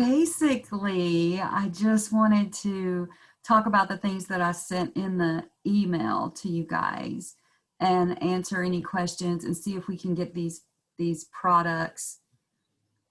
basically, I just wanted to talk about the things that I sent in the email to you guys and answer any questions and see if we can get these products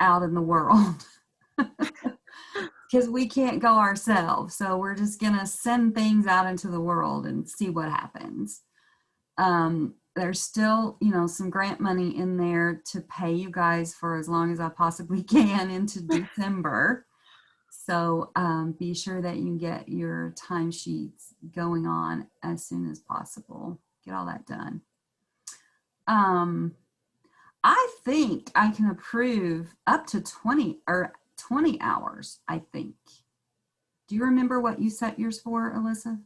out in the world. Because we can't go ourselves. So we're just going to send things out into the world and see what happens. There's still, some grant money in there to pay you guys for as long as I possibly can into December. So be sure that you get your timesheets going on as soon as possible. Get all that done. I think I can approve up to 20 hours, I think. Do you remember what you set yours for, Alyssa?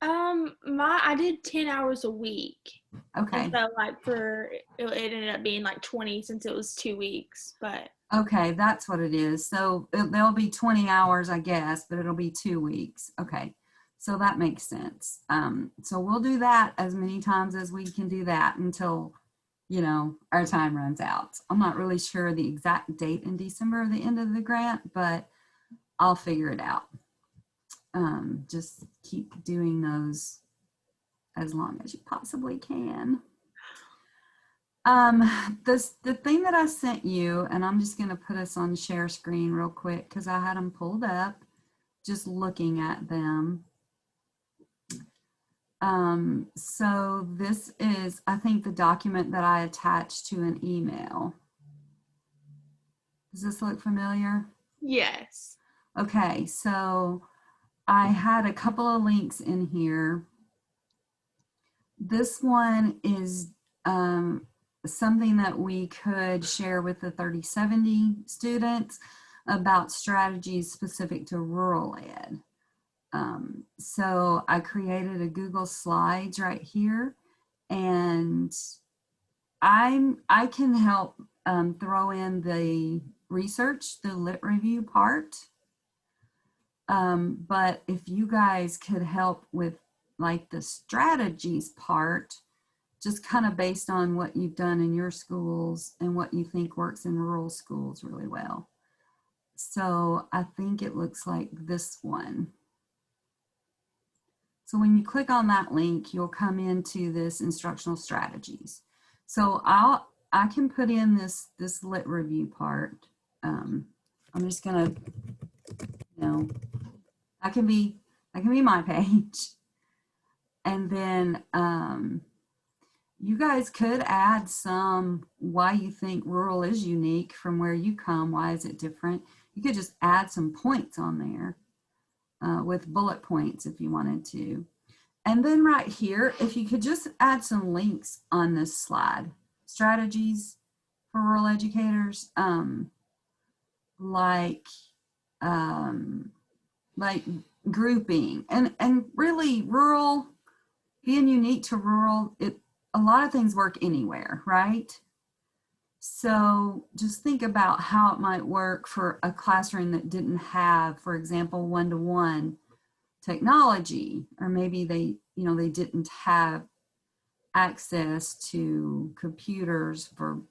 I did 10 hours a week. Okay. And so it ended up being 20 since it was 2 weeks, but. Okay, that's what it is. So there'll be 20 hours, I guess, but it'll be 2 weeks. Okay, so that makes sense. So we'll do that as many times as we can do that until, our time runs out. I'm not really sure the exact date in December of the end of the grant, but I'll figure it out. Just keep doing those as long as you possibly can. The thing that I sent you, and I'm just going to put us on share screen real quick because I had them pulled up, just looking at them. So this is, I think, the document that I attached to an email. Does this look familiar? Yes. Okay, so I had a couple of links in here. This one is something that we could share with the 3070 students about strategies specific to rural ed. So I created a Google Slides right here, and I can help throw in the research, the lit review part. But if you guys could help with the strategies part, just kind of based on what you've done in your schools and what you think works in rural schools really well. So I think it looks like this one. So when you click on that link, you'll come into this instructional strategies. So I can put in this lit review part. I'm just gonna, that can be my page. And then you guys could add some why you think rural is unique from where you come. Why is it different? You could just add some points on there with bullet points if you wanted to. And then right here, if you could just add some links on this slide, strategies for rural educators, like grouping and really rural, being unique to rural, a lot of things work anywhere, right? So just think about how it might work for a classroom that didn't have, for example, one-to-one technology, or maybe they didn't have access to computers for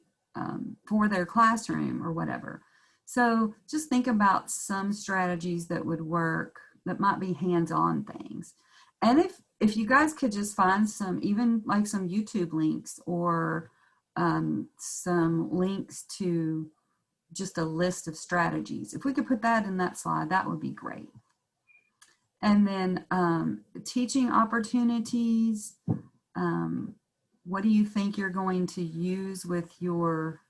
their classroom or whatever. So just think about some strategies that would work, that might be hands-on things. And if you guys could just find some, even some YouTube links or some links to just a list of strategies, if we could put that in that slide, that would be great. And then teaching opportunities, what do you think you're going to use with your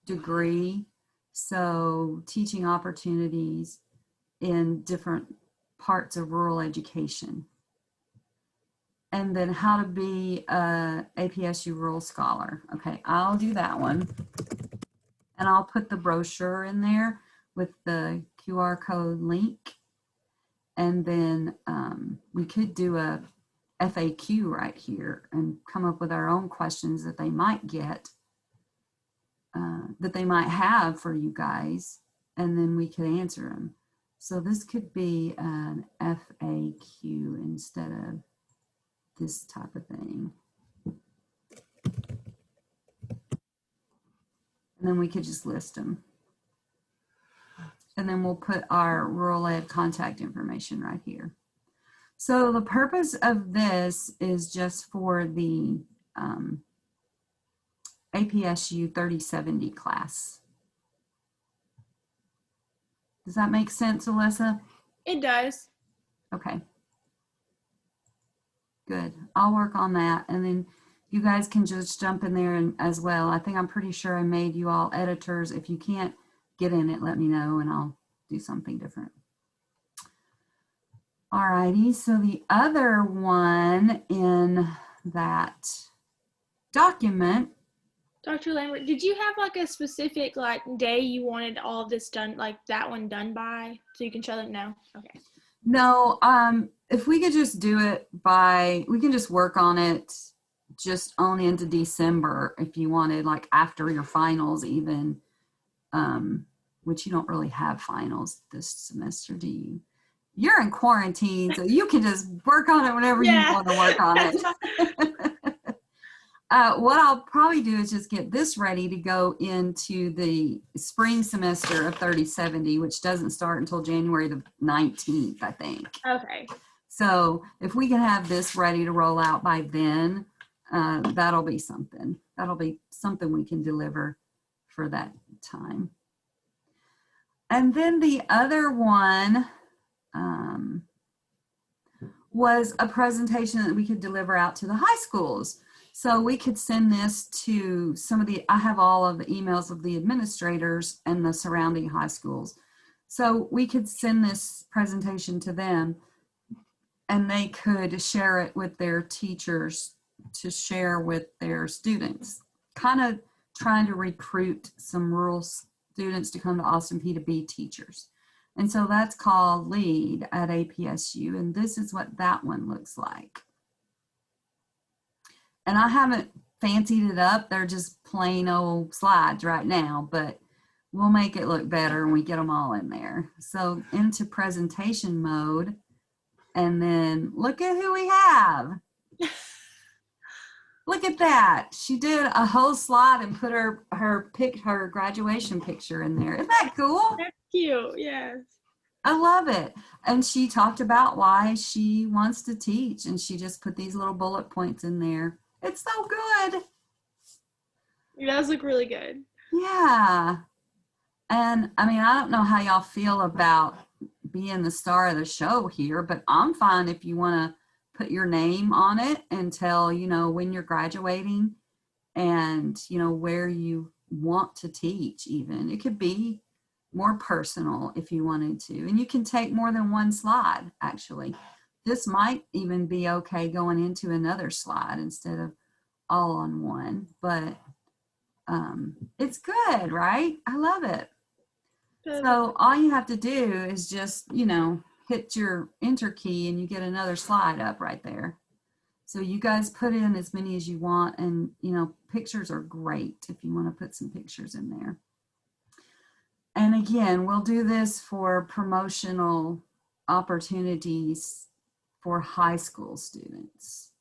degree? So teaching opportunities in different parts of rural education. And then how to be a APSU Rural Scholar. Okay, I'll do that one. And I'll put the brochure in there with the QR code link. And then we could do a FAQ right here and come up with our own questions that they might get, that they might have for you guys, and then we could answer them. So this could be an FAQ instead of this type of thing. And then we could just list them. and then we'll put our rural ed contact information right here. So the purpose of this is just for the APSU 3070 class. Does that make sense, Alyssa? It does. Okay. Good. I'll work on that, and then you guys can just jump in there and as well. I'm pretty sure I made you all editors. If you can't get in it, let me know and I'll do something different. All righty, so the other one in that document. Dr. Lambert, did you have like a specific like day you wanted all of this done, like that one done by, so you can show them now? Okay. No, if we could just do it we can just work on it just only into December if you wanted, like after your finals even, which you don't really have finals this semester, do you? You're in quarantine, so you can just work on it whenever you want to work on it. What I'll probably do is just get this ready to go into the spring semester of 3070, which doesn't start until January the 19th, I think. Okay. So if we can have this ready to roll out by then, that'll be something. That'll be something we can deliver for that time. And then the other one was a presentation that we could deliver out to the high schools. So we could send this to I have all of the emails of the administrators and the surrounding high schools. So we could send this presentation to them and they could share it with their teachers to share with their students, kind of trying to recruit some rural students to come to Austin P to be teachers. And so that's called LEAD at APSU. And this is what that one looks like. And I haven't fancied it up. They're just plain old slides right now, but we'll make it look better when we get them all in there. So into presentation mode, and then look at who we have. Look at that. She did a whole slide and put her graduation picture in there. Isn't that cool? That's cute, yes. I love it. And she talked about why she wants to teach, and she just put these little bullet points in there. It's so good. It does look really good. Yeah. And I mean, I don't know how y'all feel about being the star of the show here, but I'm fine if you want to put your name on it and tell, when you're graduating and, where you want to teach even. It could be more personal if you wanted to. And you can take more than one slide, actually. This might even be okay going into another slide instead of all on one, but it's good, right? I love it. So all you have to do is just, hit your enter key and you get another slide up right there. So you guys put in as many as you want, and, pictures are great if you want to put some pictures in there. And again, we'll do this for promotional opportunities for high school students.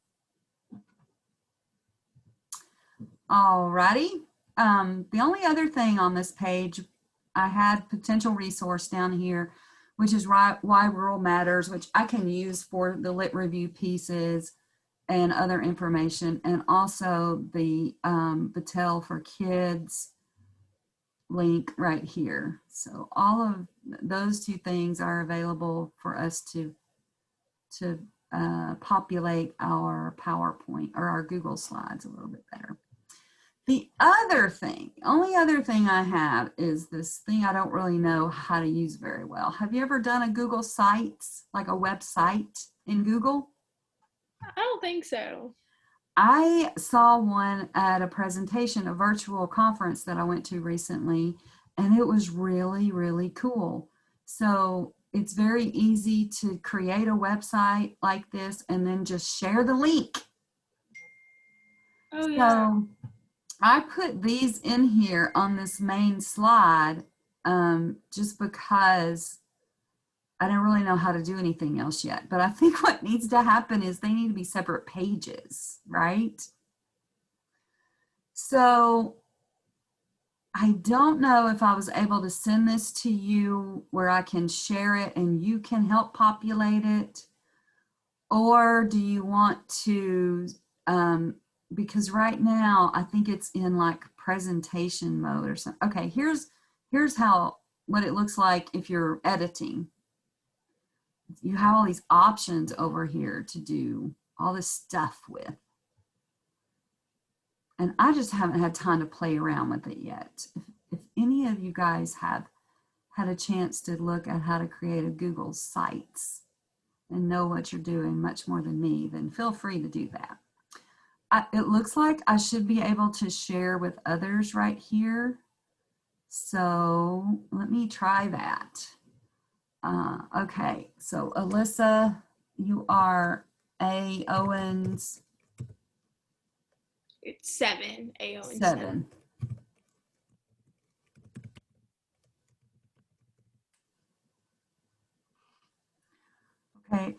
Alrighty. The only other thing on this page, I had potential resource down here, which is why rural matters, which I can use for the lit review pieces and other information, and also the Battelle for Kids link right here. So all of those two things are available for us to populate our PowerPoint or our Google Slides a little bit better. The only other thing I have is this thing I don't really know how to use very well. Have you ever done a Google Sites, like a website in Google? I don't think so. I saw one at a presentation, a virtual conference that I went to recently, and it was really, really cool. So it's very easy to create a website like this and then just share the link. Oh, yeah. So I put these in here on this main slide just because I don't really know how to do anything else yet. But I think what needs to happen is they need to be separate pages, right? So I don't know if I was able to send this to you where I can share it and you can help populate it, or do you want to, because right now I think it's in like presentation mode or something. Okay, here's how, what it looks like if you're editing. You have all these options over here to do all this stuff with. And I just haven't had time to play around with it yet. If any of you guys have had a chance to look at how to create a Google Sites and know what you're doing much more than me, then feel free to do that. It looks like I should be able to share with others right here. So let me try that. Okay, so Alyssa, you are A. Owens. It's 7. A Owens 7. Okay.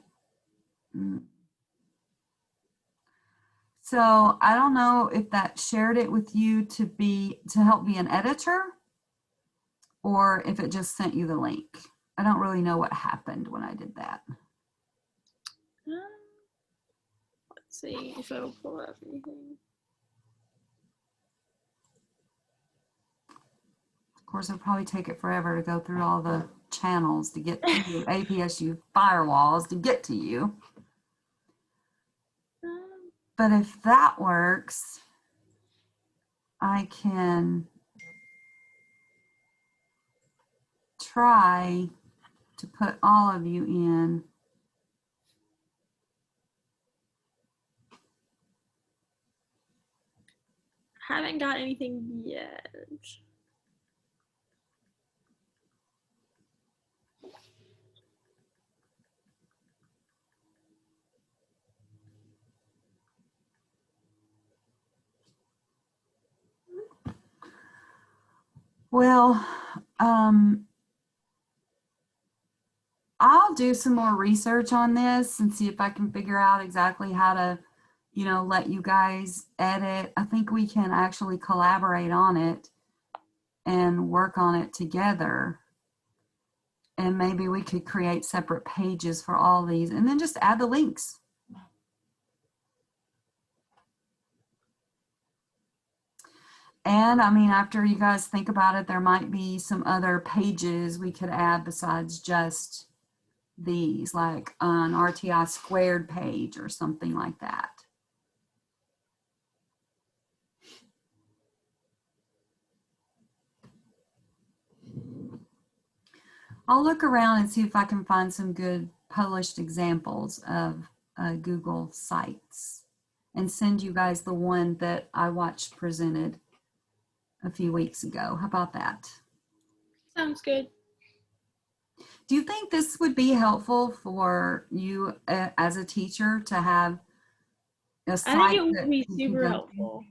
So I don't know if that shared it with you to help be an editor, or if it just sent you the link. I don't really know what happened when I did that. Let's see if it'll pull up anything. Of course, it'll probably take it forever to go through all the channels to get to you, APSU firewalls to get to you. But if that works, I can try to put all of you in. Haven't got anything yet. Well, I'll do some more research on this and see if I can figure out exactly how to, let you guys edit. I think we can actually collaborate on it and work on it together. And maybe we could create separate pages for all these and then just add the links. And I mean, after you guys think about it, there might be some other pages we could add besides just these, like an RTI squared page or something like that. I'll look around and see if I can find some good published examples of Google Sites and send you guys the one that I watched presented a few weeks ago. How about that? Sounds good. Do you think this would be helpful for you as a teacher to have a site? I think it would be super helpful.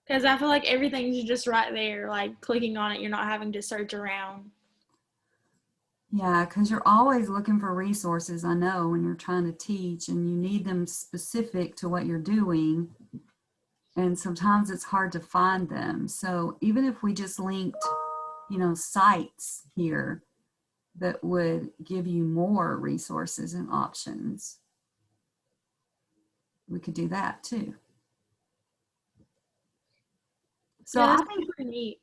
Because I feel like everything's just right there, like clicking on it, you're not having to search around. Yeah, because you're always looking for resources, I know, when you're trying to teach, and you need them specific to what you're doing. And sometimes it's hard to find them. So even if we just linked, sites here that would give you more resources and options, we could do that too. So yeah, I think pretty neat.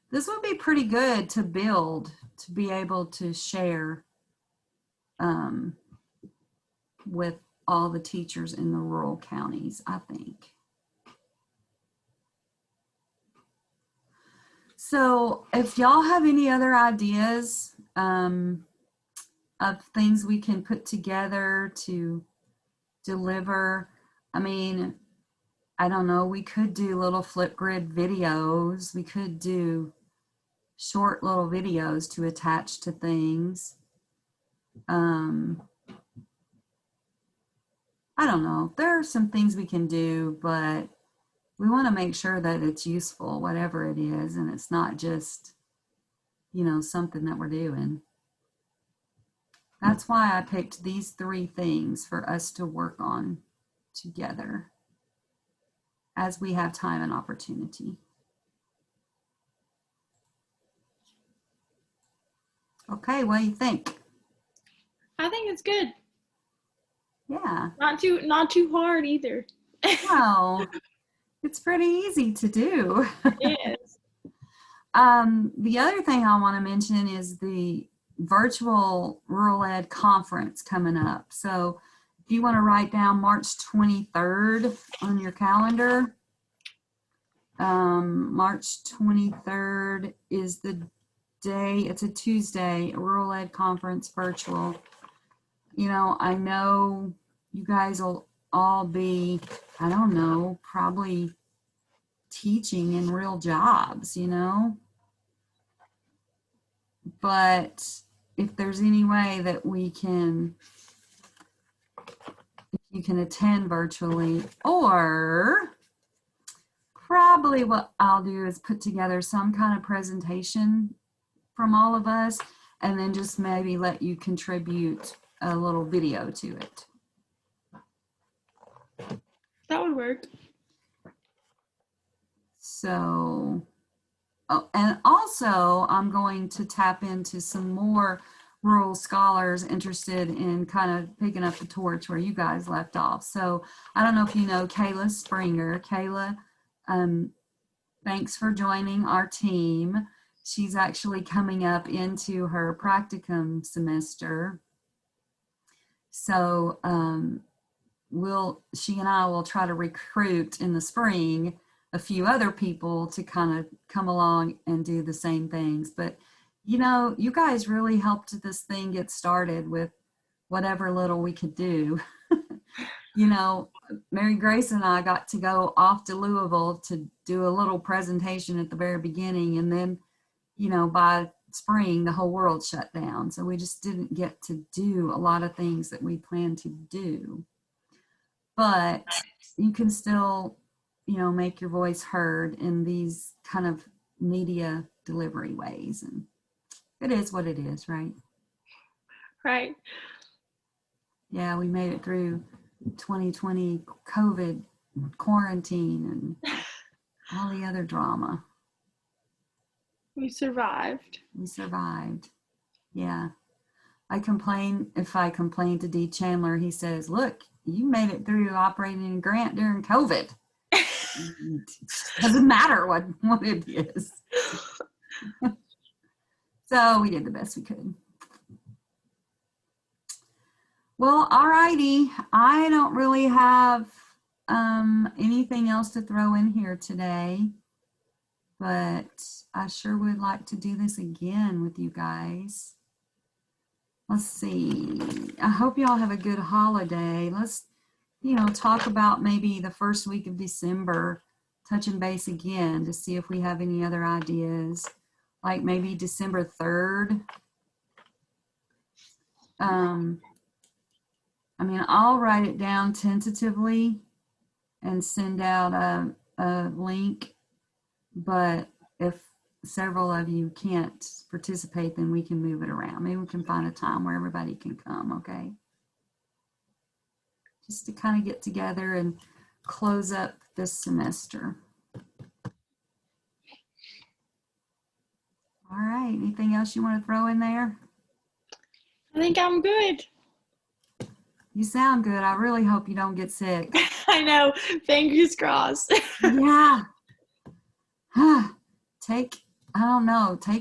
This would be pretty good to build, to be able to share with all the teachers in the rural counties, I think. So if y'all have any other ideas of things we can put together to deliver, I mean, I don't know, we could do little Flipgrid videos. We could do short little videos to attach to things. I don't know. There are some things we can do, but we want to make sure that it's useful, whatever it is, and it's not just, something that we're doing. That's why I picked these 3 things for us to work on together as we have time and opportunity. Okay, what do you think? I think it's good. Yeah. Not too hard either. No, it's pretty easy to do. It is. The other thing I want to mention is the virtual Rural Ed conference coming up. So if you want to write down March 23rd on your calendar, March 23rd is the day, it's a Tuesday, a Rural Ed conference virtual. You know, I know you guys will all be, I don't know, probably teaching in real jobs, you know? But if there's any way that you can attend virtually, or probably what I'll do is put together some kind of presentation from all of us, and then just maybe let you contribute a little video to it. That would work. So, oh, and also I'm going to tap into some more rural scholars interested in kind of picking up the torch where you guys left off. So I don't know if you know Kayla Springer. Kayla, thanks for joining our team. She's actually coming up into her practicum semester. So she and I will try to recruit in the spring a few other people to kind of come along and do the same things. But you know, you guys really helped this thing get started with whatever little we could do. You know, Mary Grace and I got to go off to Louisville to do a little presentation at the very beginning, and then, you know, by spring the whole world shut down, so we just didn't get to do a lot of things that we planned to do. But you can still, you know, make your voice heard in these kind of media delivery ways, and it is what it is, right? Right. Yeah, we made it through 2020 COVID quarantine and all the other drama. We survived. We survived. Yeah. If I complain to D. Chandler, he says, look, you made it through operating a grant during COVID. It doesn't matter what it is. So we did the best we could. Well, all righty. I don't really have anything else to throw in here today, but I sure would like to do this again with you guys. Let's see. I hope y'all have a good holiday. Let's, you know, talk about maybe the first week of December, touching base again to see if we have any other ideas, like maybe December 3rd. I mean, I'll write it down tentatively and send out a link, but if several of you can't participate, then we can move it around. Maybe we can find a time where everybody can come, okay? Just to kind of get together and close up this semester. All right, anything else you want to throw in there? I think I'm good. You sound good. I really hope you don't get sick. I know. Fingers crossed. Yeah. Take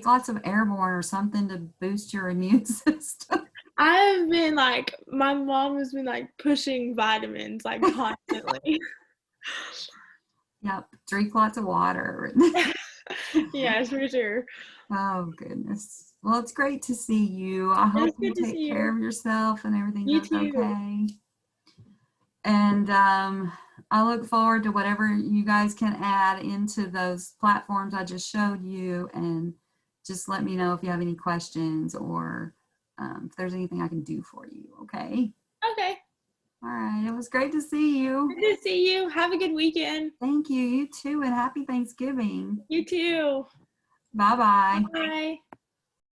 lots of airborne or something to boost your immune system. I've been like, my mom has been like pushing vitamins like constantly. Yep. Drink lots of water. Yes, for sure. Oh, goodness. Well, it's great to see you. I hope you take care of yourself and everything goes okay. And I look forward to whatever you guys can add into those platforms I just showed you, and just let me know if you have any questions or if there's anything I can do for you, okay? Okay. All right. It was great to see you. Good to see you. Have a good weekend. Thank you. You too, and happy Thanksgiving. You too. Bye-bye. Bye.